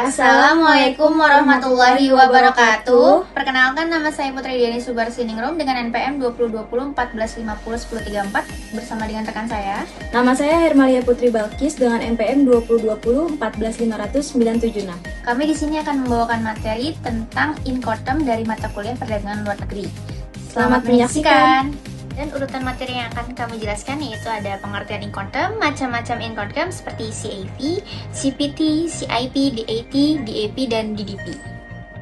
Assalamualaikum warahmatullahi wabarakatuh. Perkenalkan, nama saya Putri Diani Subarsiningrum dengan NPM 2020 1450 1034 bersama dengan rekan saya. Nama saya Hermalia Putri Balkis dengan NPM 2020 14500 976. Kami di sini akan membawakan materi tentang Incoterm dari mata kuliah perdagangan luar negeri. Selamat menyaksikan. Dan urutan materi yang akan kami jelaskan yaitu ada pengertian Incoterm, macam-macam Incoterm seperti CAV, CPT, CIP, DAT, DAP, dan DDP.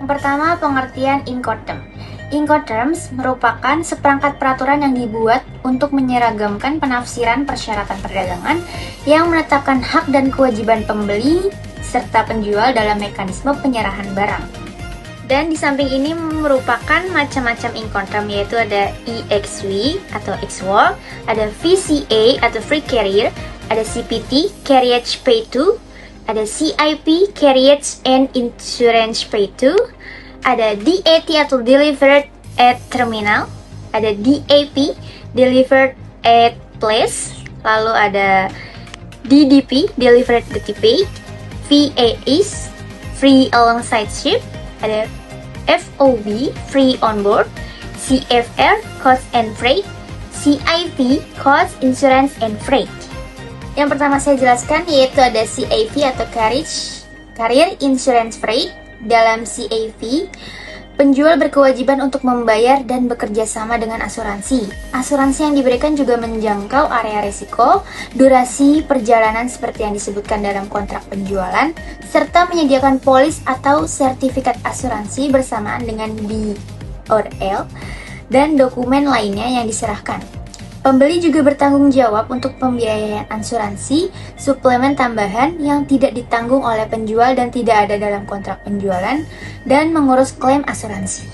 Yang pertama, pengertian Incoterm. Incoterms merupakan seperangkat peraturan yang dibuat untuk menyeragamkan penafsiran persyaratan perdagangan yang menetapkan hak dan kewajiban pembeli serta penjual dalam mekanisme penyerahan barang. Dan di samping ini merupakan macam-macam Incoterm, yaitu ada EXW atau XWOR, ada VCA atau Free Carrier, ada CPT, Carriage Pay To, ada CIP, Carriage and Insurance Pay To, ada DAT atau Delivered at Terminal, ada DAP, Delivered at Place, lalu ada DDP, Delivered Duty Paid, VAS, Free Alongside Ship, ada FOB, Free On Board, CFR, Cost and Freight, CIP, Cost, Insurance and Freight. Yang pertama saya jelaskan yaitu ada CAV atau Carrier Insurance Freight. Dalam CAV, penjual berkewajiban untuk membayar dan bekerja sama dengan asuransi. Asuransi yang diberikan juga menjangkau area risiko, durasi perjalanan seperti yang disebutkan dalam kontrak penjualan, serta menyediakan polis atau sertifikat asuransi bersamaan dengan BORL dan dokumen lainnya yang diserahkan. Pembeli juga bertanggung jawab untuk pembiayaan asuransi suplemen tambahan yang tidak ditanggung oleh penjual dan tidak ada dalam kontrak penjualan dan mengurus klaim asuransi.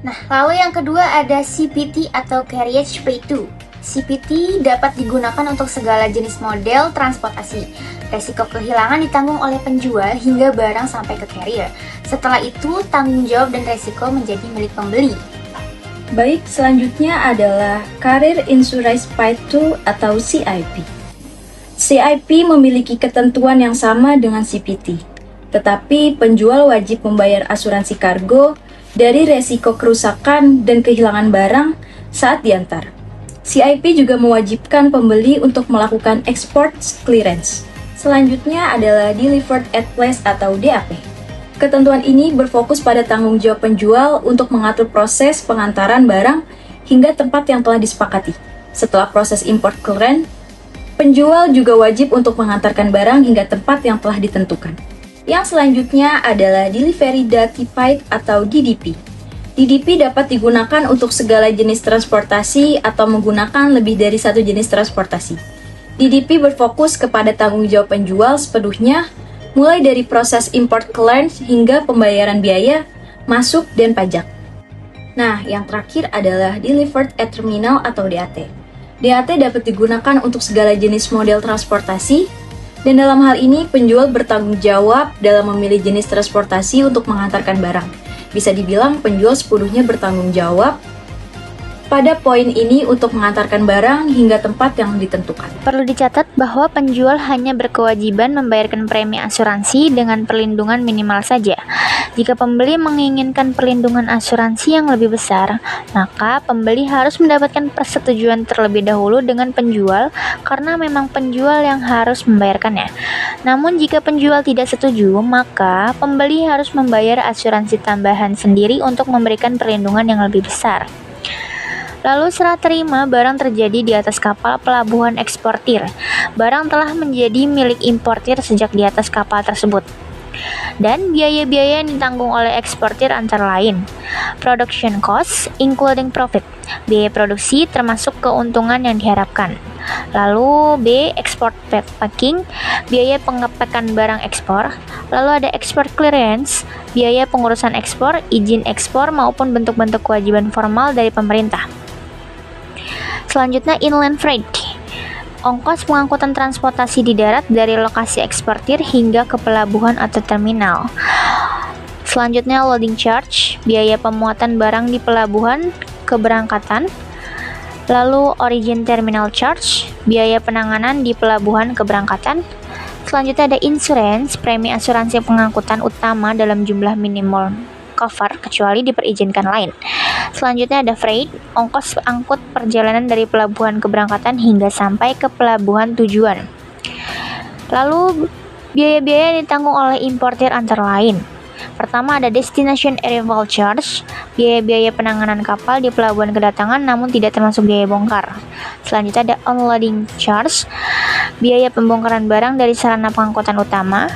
Nah, lalu yang kedua ada CPT atau Carriage Pay To. CPT dapat digunakan untuk segala jenis model transportasi. Resiko kehilangan ditanggung oleh penjual hingga barang sampai ke carrier. Setelah itu, tanggung jawab dan resiko menjadi milik pembeli. Baik, selanjutnya adalah Carrier Insurance Pay To atau CIP. CIP memiliki ketentuan yang sama dengan CPT, tetapi penjual wajib membayar asuransi kargo dari resiko kerusakan dan kehilangan barang saat diantar. CIP juga mewajibkan pembeli untuk melakukan export clearance. Selanjutnya adalah Delivered at Place atau DAP. Ketentuan ini berfokus pada tanggung jawab penjual untuk mengatur proses pengantaran barang hingga tempat yang telah disepakati. Setelah proses import clearance, penjual juga wajib untuk mengantarkan barang hingga tempat yang telah ditentukan. Yang selanjutnya adalah Delivery Duty Paid atau DDP. DDP dapat digunakan untuk segala jenis transportasi atau menggunakan lebih dari satu jenis transportasi. DDP berfokus kepada tanggung jawab penjual sepenuhnya, mulai dari proses import clearance hingga pembayaran biaya, masuk, dan pajak. Nah, yang terakhir adalah Delivered at Terminal atau DAT. DAT dapat digunakan untuk segala jenis model transportasi, dan dalam hal ini penjual bertanggung jawab dalam memilih jenis transportasi untuk mengantarkan barang. Bisa dibilang penjual sepenuhnya bertanggung jawab pada poin ini untuk mengantarkan barang hingga tempat yang ditentukan. Perlu dicatat bahwa penjual hanya berkewajiban membayarkan premi asuransi dengan perlindungan minimal saja. Jika pembeli menginginkan perlindungan asuransi yang lebih besar, maka pembeli harus mendapatkan persetujuan terlebih dahulu dengan penjual karena memang penjual yang harus membayarkannya. Namun jika penjual tidak setuju, maka pembeli harus membayar asuransi tambahan sendiri untuk memberikan perlindungan yang lebih besar. Lalu serah terima barang terjadi di atas kapal pelabuhan eksportir. Barang telah menjadi milik importir sejak di atas kapal tersebut. Dan biaya-biaya yang ditanggung oleh eksportir antara lain production cost, including profit, biaya produksi termasuk keuntungan yang diharapkan. Lalu B, export packing, biaya pengepakan barang ekspor. Lalu ada export clearance, biaya pengurusan ekspor, izin ekspor maupun bentuk-bentuk kewajiban formal dari pemerintah. Selanjutnya inland freight, ongkos pengangkutan transportasi di darat dari lokasi eksportir hingga ke pelabuhan atau terminal. Selanjutnya loading charge, biaya pemuatan barang di pelabuhan keberangkatan. Lalu origin terminal charge, biaya penanganan di pelabuhan keberangkatan. Selanjutnya ada insurance, premi asuransi pengangkutan utama dalam jumlah minimal cover kecuali diperizinkan lain. Selanjutnya ada freight, ongkos angkut perjalanan dari pelabuhan keberangkatan hingga sampai ke pelabuhan tujuan. Lalu biaya-biaya yang ditanggung oleh importir antara lain. Pertama ada destination arrival charge, biaya-biaya penanganan kapal di pelabuhan kedatangan namun tidak termasuk biaya bongkar. Selanjutnya ada unloading charge, biaya pembongkaran barang dari sarana pengangkutan utama.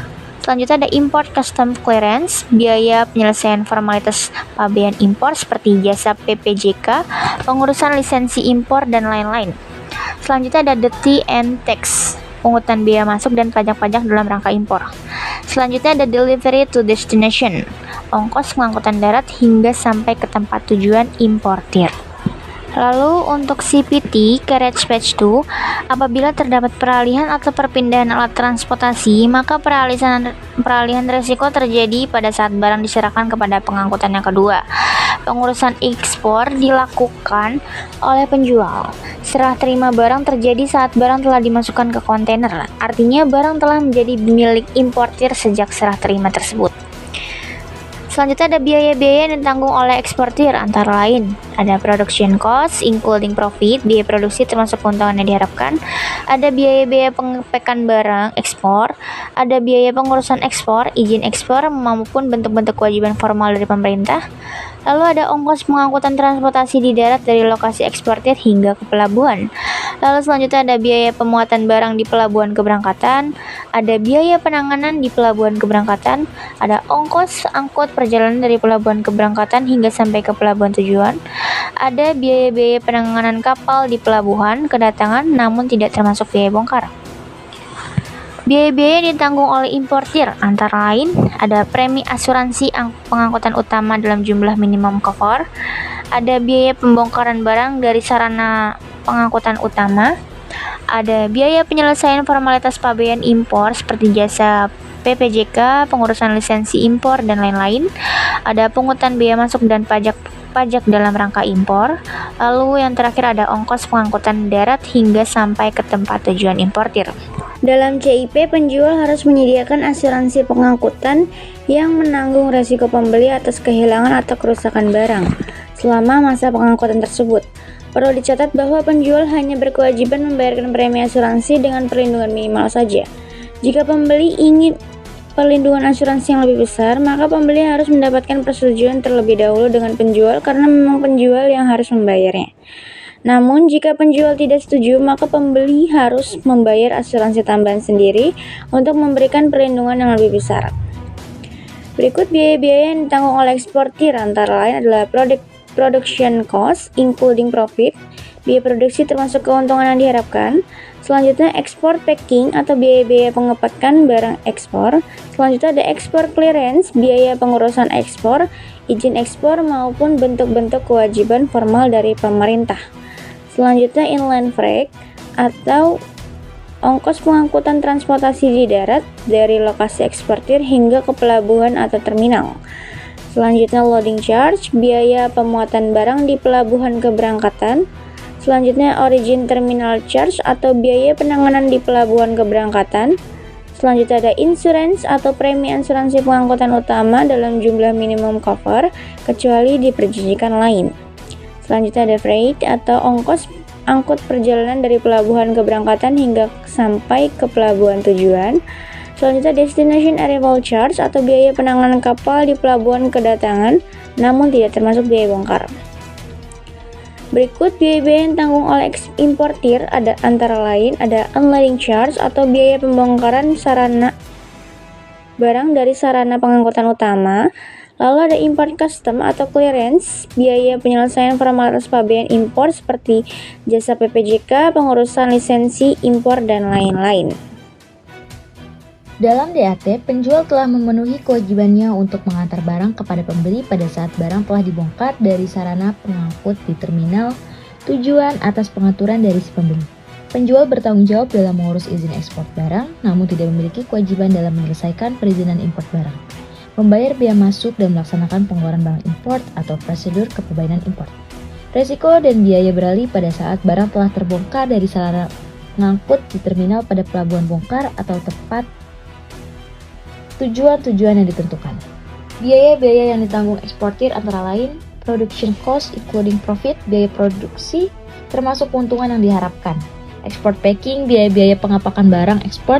Selanjutnya ada import custom clearance, biaya penyelesaian formalitas pabean impor seperti jasa PPJK, pengurusan lisensi impor, dan lain-lain. Selanjutnya ada duty and tax, pungutan biaya masuk dan pajak-pajak dalam rangka impor. Selanjutnya ada delivery to destination, ongkos pengangkutan darat hingga sampai ke tempat tujuan importir. Lalu untuk CPT, Carriage Batch 2, apabila terdapat peralihan atau perpindahan alat transportasi, maka peralihan risiko terjadi pada saat barang diserahkan kepada pengangkutan yang kedua. Pengurusan ekspor dilakukan oleh penjual. Serah terima barang terjadi saat barang telah dimasukkan ke kontainer, artinya barang telah menjadi milik importir sejak serah terima tersebut. Selanjutnya ada biaya-biaya yang ditanggung oleh eksportir antara lain ada production cost, including profit, biaya produksi termasuk keuntungan yang diharapkan, ada biaya-biaya pengepekan barang ekspor, ada biaya pengurusan ekspor, izin ekspor maupun bentuk-bentuk kewajiban formal dari pemerintah. Lalu ada ongkos pengangkutan transportasi di darat dari lokasi eksportir hingga ke pelabuhan. Lalu selanjutnya ada biaya pemuatan barang di pelabuhan keberangkatan, ada biaya penanganan di pelabuhan keberangkatan, ada ongkos angkut perjalanan dari pelabuhan keberangkatan hingga sampai ke pelabuhan tujuan, ada biaya-biaya penanganan kapal di pelabuhan kedatangan namun tidak termasuk biaya bongkar. Biaya-biaya yang ditanggung oleh importir antara lain ada premi asuransi pengangkutan utama dalam jumlah minimum cover, ada biaya pembongkaran barang dari sarana pengangkutan utama, ada biaya penyelesaian formalitas pabean impor seperti jasa PPJK, pengurusan lisensi impor, dan lain-lain, ada pungutan biaya masuk dan pajak dalam rangka impor, lalu yang terakhir ada ongkos pengangkutan darat hingga sampai ke tempat tujuan importir. Dalam CIP, penjual harus menyediakan asuransi pengangkutan yang menanggung resiko pembeli atas kehilangan atau kerusakan barang selama masa pengangkutan tersebut. Perlu dicatat bahwa penjual hanya berkewajiban membayarkan premi asuransi dengan perlindungan minimal saja. Jika pembeli ingin perlindungan asuransi yang lebih besar, maka pembeli harus mendapatkan persetujuan terlebih dahulu dengan penjual karena memang penjual yang harus membayarnya. Namun, jika penjual tidak setuju, maka pembeli harus membayar asuransi tambahan sendiri untuk memberikan perlindungan yang lebih besar. Berikut biaya-biaya yang ditanggung oleh eksportir antara lain adalah production cost, including profit, biaya produksi termasuk keuntungan yang diharapkan. Selanjutnya, ekspor packing atau biaya-biaya pengepakan barang ekspor. Selanjutnya ada ekspor clearance, biaya pengurusan ekspor, izin ekspor maupun bentuk-bentuk kewajiban formal dari pemerintah. Selanjutnya inland freight atau ongkos pengangkutan transportasi di darat dari lokasi eksportir hingga ke pelabuhan atau terminal. Selanjutnya loading charge, biaya pemuatan barang di pelabuhan keberangkatan. Selanjutnya origin terminal charge atau biaya penanganan di pelabuhan keberangkatan. Selanjutnya ada insurance atau premi asuransi pengangkutan utama dalam jumlah minimum cover kecuali diperjanjikan lain. Selanjutnya ada freight atau ongkos angkut perjalanan dari pelabuhan keberangkatan hingga sampai ke pelabuhan tujuan. Selanjutnya destination arrival charge atau biaya penanganan kapal di pelabuhan kedatangan namun tidak termasuk biaya bongkar. Berikut biaya-biaya yang tanggung oleh importir ada antara lain ada unloading charge atau biaya pembongkaran sarana barang dari sarana pengangkutan utama. Lalu ada import custom atau clearance, biaya penyelesaian formalitas pabean impor seperti jasa PPJK, pengurusan lisensi impor, dan lain-lain. Dalam DAT, penjual telah memenuhi kewajibannya untuk mengantar barang kepada pembeli pada saat barang telah dibongkar dari sarana pengangkut di terminal tujuan atas pengaturan dari si pembeli. Penjual bertanggung jawab dalam mengurus izin ekspor barang, namun tidak memiliki kewajiban dalam menyelesaikan perizinan impor barang, membayar biaya masuk dan melaksanakan pengeluaran barang import atau prosedur kepabainan import. Resiko dan biaya beralih pada saat barang telah terbongkar dari sarana pengangkut di terminal pada pelabuhan bongkar atau tepat tujuan-tujuan yang ditentukan. Biaya-biaya yang ditanggung eksportir antara lain production cost including profit, biaya produksi termasuk keuntungan yang diharapkan. Export packing, biaya-biaya pengapakan barang ekspor.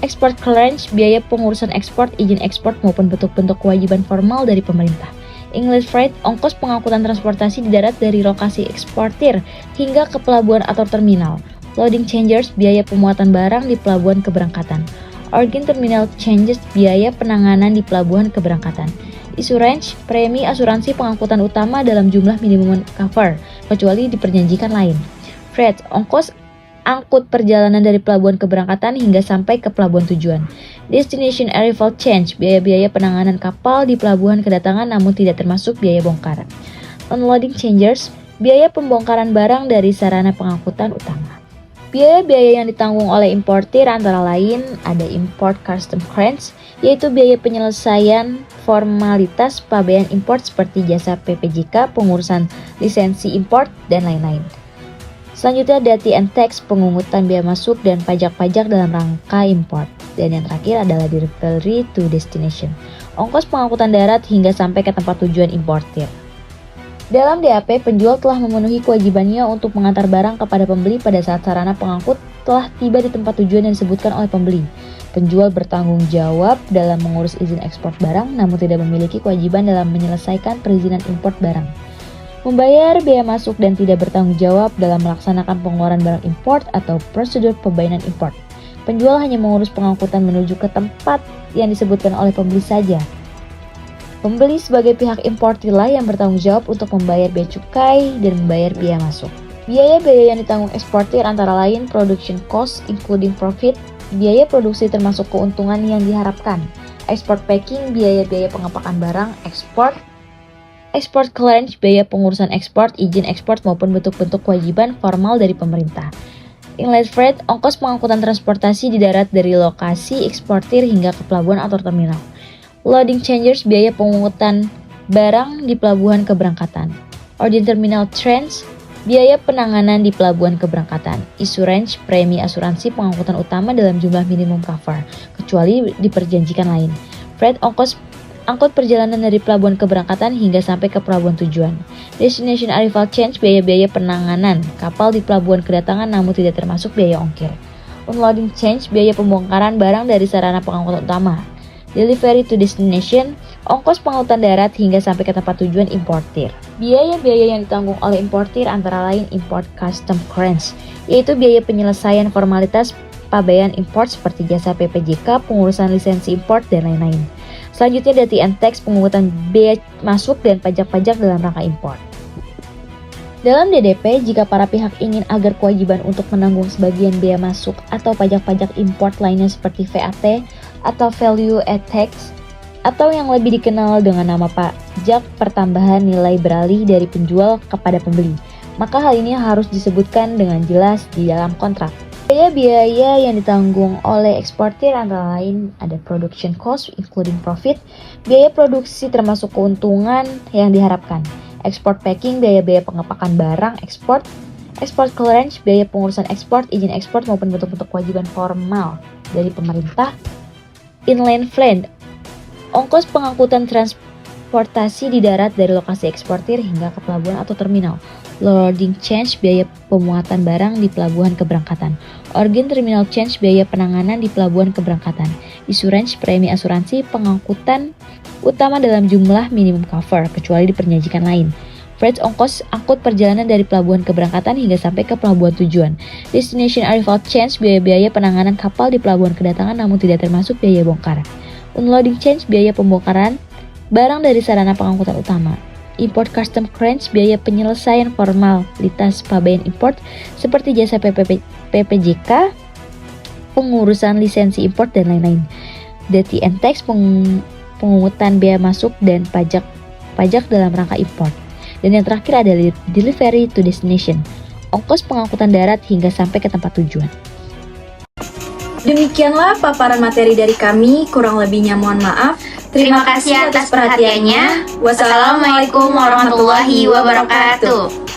Export clearance, biaya pengurusan ekspor, izin ekspor maupun bentuk-bentuk kewajiban formal dari pemerintah. Inland freight, ongkos pengangkutan transportasi di darat dari lokasi eksportir hingga ke pelabuhan atau terminal. Loading charges, biaya pemuatan barang di pelabuhan keberangkatan. Origin terminal charges, biaya penanganan di pelabuhan keberangkatan. Insurance, premi asuransi pengangkutan utama dalam jumlah minimum cover, kecuali diperjanjikan lain. Freight, ongkos angkut perjalanan dari pelabuhan keberangkatan hingga sampai ke pelabuhan tujuan. Destination arrival change, biaya-biaya penanganan kapal di pelabuhan kedatangan namun tidak termasuk biaya bongkar. Unloading charges, biaya pembongkaran barang dari sarana pengangkutan utama. Biaya-biaya yang ditanggung oleh importir antara lain ada import custom clearance, yaitu biaya penyelesaian formalitas pabean import seperti jasa PPJK, pengurusan lisensi import, dan lain-lain. Selanjutnya duty and tax, pemungutan biaya masuk dan pajak-pajak dalam rangka import. Dan yang terakhir adalah delivery to destination, ongkos pengangkutan darat hingga sampai ke tempat tujuan importir. Dalam DAP, penjual telah memenuhi kewajibannya untuk mengantar barang kepada pembeli pada saat sarana pengangkut telah tiba di tempat tujuan yang disebutkan oleh pembeli. Penjual bertanggung jawab dalam mengurus izin ekspor barang namun tidak memiliki kewajiban dalam menyelesaikan perizinan import barang. Membayar biaya masuk dan tidak bertanggung jawab dalam melaksanakan pengeluaran barang import atau prosedur pembayaran import. Penjual hanya mengurus pengangkutan menuju ke tempat yang disebutkan oleh pembeli saja. Pembeli sebagai pihak importirlah yang bertanggung jawab untuk membayar bea cukai dan membayar biaya masuk. Biaya-biaya yang ditanggung eksportir antara lain production cost including profit, biaya produksi termasuk keuntungan yang diharapkan. Export packing, biaya-biaya pengapakan barang ekspor. Export clearance, biaya pengurusan ekspor, izin ekspor maupun bentuk-bentuk kewajiban formal dari pemerintah. Inland freight, ongkos pengangkutan transportasi di darat dari lokasi eksportir hingga ke pelabuhan atau terminal. Loading charges, biaya pemungutan barang di pelabuhan keberangkatan. Origin terminal trans, biaya penanganan di pelabuhan keberangkatan. Insurance, premi asuransi pengangkutan utama dalam jumlah minimum cover, kecuali diperjanjikan lain. Freight, ongkos angkut perjalanan dari pelabuhan keberangkatan hingga sampai ke pelabuhan tujuan. Destination arrival change, biaya-biaya penanganan kapal di pelabuhan kedatangan namun tidak termasuk biaya ongkir. Unloading change, biaya pembongkaran barang dari sarana pengangkutan utama. Delivery to destination, ongkos pengangkutan darat hingga sampai ke tempat tujuan importir. Biaya-biaya yang ditanggung oleh importir antara lain import custom clearance, yaitu biaya penyelesaian formalitas pabean import seperti jasa PPJK, pengurusan lisensi import, dan lain-lain. Selanjutnya duty and tax, pemungutan bea masuk dan pajak-pajak dalam rangka impor. Dalam DDP, jika para pihak ingin agar kewajiban untuk menanggung sebagian bea masuk atau pajak-pajak import lainnya seperti VAT atau value add tax atau yang lebih dikenal dengan nama pajak pertambahan nilai beralih dari penjual kepada pembeli, maka hal ini harus disebutkan dengan jelas di dalam kontrak. Biaya-biaya yang ditanggung oleh eksportir antara lain ada production cost including profit, biaya produksi termasuk keuntungan yang diharapkan. Export packing, biaya-biaya pengapakan barang ekspor. Export clearance, biaya pengurusan ekspor, izin ekspor maupun bentuk-bentuk kewajiban formal dari pemerintah. Inland freight, ongkos pengangkutan transportasi di darat dari lokasi eksportir hingga ke pelabuhan atau terminal. Loading change, biaya pemuatan barang di pelabuhan keberangkatan. Origin terminal change, biaya penanganan di pelabuhan keberangkatan. Insurance, premi asuransi pengangkutan utama dalam jumlah minimum cover, kecuali diperjanjikan lain. Freight, ongkos angkut perjalanan dari pelabuhan keberangkatan hingga sampai ke pelabuhan tujuan. Destination arrival change, biaya-biaya penanganan kapal di pelabuhan kedatangan namun tidak termasuk biaya bongkar. Unloading change, biaya pembongkaran barang dari sarana pengangkutan utama. Import custom clearance, biaya penyelesaian formalitas pabean import seperti jasa PPJK, pengurusan lisensi import, dan lain-lain. Duty and tax, pemungutan biaya masuk dan pajak dalam rangka import. Dan yang terakhir adalah delivery to destination, ongkos pengangkutan darat hingga sampai ke tempat tujuan. Demikianlah paparan materi dari kami, kurang lebihnya mohon maaf. Terima kasih atas perhatiannya. Wassalamualaikum warahmatullahi wabarakatuh.